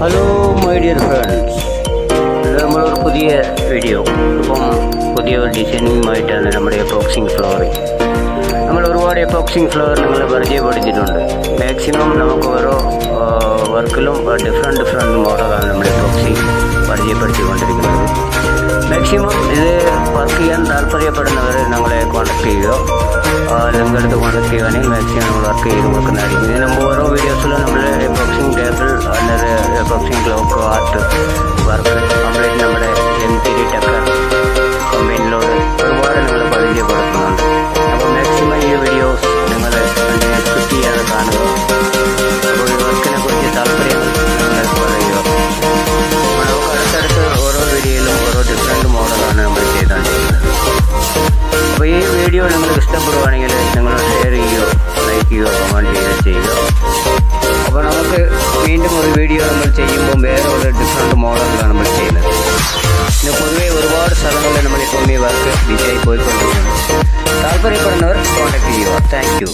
Hello my dear friends, ഇത് നമ്മളൊരു പുതിയ വീഡിയോ. ഇപ്പം പുതിയ ഒരു ഡിസൈനിങ്ങുമായിട്ടാണ് നമ്മുടെ എപ്പോക്സിങ് ഫ്ലവറിങ്. നമ്മൾ ഒരുപാട് എപ്പോക്സിങ് ഫ്ലവർ നിങ്ങളെ പരിചയപ്പെടുത്തിയിട്ടുണ്ട്. മാക്സിമം നമുക്ക് ഓരോ വർക്കിലും ഡിഫറെൻറ്റ് മോഡലാണ് നമ്മൾ എപ്പോക്സിങ് പരിചയപ്പെടുത്തിക്കൊണ്ടിരിക്കുന്നത്. മാക്സിമം ഇത് വർക്ക് ചെയ്യാൻ താല്പര്യപ്പെടുന്നവർ ഞങ്ങളെ കോൺടാക്ട് ചെയ്യുക. ലിങ്ക് എടുത്ത് കോൺടാക്ട് ചെയ്യുകയാണെങ്കിൽ മാക്സിമം നമ്മൾ വർക്ക് ചെയ്ത് കൊടുക്കുന്നതായിരിക്കും. ഇതിന് മുമ്പ് ഓരോ വീഡിയോസിലും നമ്മൾ എപ്പോക്സിങ് ടേബിൾ അല്ലെങ്കിൽ എപ്പോക്സിങ് ക്ലോക്ക് ആർട്ട് വർക്ക് കംപ്ലീറ്റ് നമ്മുടെ M3 ടെക്കർ കമ്പനിയിലൂടെ ഒരുപാട് നിങ്ങൾ പരിചയപ്പെടുത്തുന്നുണ്ട്. അപ്പോൾ മാക്സിമം ഈ വീഡിയോസ് നിങ്ങൾ സ്കിപ്പ് ചെയ്യാതെ കാണുക. അപ്പോൾ ഈ വർക്കിനെ കുറിച്ച് താല്പര്യങ്ങൾ നിങ്ങൾ പറയുക. നമുക്ക് അടുത്തടുത്ത് ഓരോ വീഡിയോയിലും ഓരോ ഡിഫറെൻറ്റ് മോഡലാണ് നമ്മൾ ചെയ്തുകൊണ്ടിരിക്കുന്നത്. അപ്പോൾ ഈ വീഡിയോ നിങ്ങൾക്ക് ഇഷ്ടപ്പെടുകയാണെങ്കിൽ നിങ്ങൾ ഷെയർ ചെയ്യുകയോ ലൈക്ക് ചെയ്യുകയോ കമൻറ്റ് ചെയ്യുക. അപ്പോൾ നമുക്ക് വീണ്ടും ഒരു വീഡിയോ നമ്മൾ ചെയ്യുമ്പോൾ വേറെ ഒരു ഡിഫറെൻറ്റ് മോഡലാണ് നമ്മൾ ചെയ്യുന്നത്. പിന്നെ പൊതുവേ ഒരുപാട് സ്ഥലങ്ങളിൽ നമ്മളിപ്പോൾ ഈ വർക്ക് ഡിസൈൻ പോയിക്കൊണ്ടിരിക്കുന്നു. താല്പര്യപ്പെടുന്നവർ കോൺടാക്ട് ചെയ്യുക. Thank you.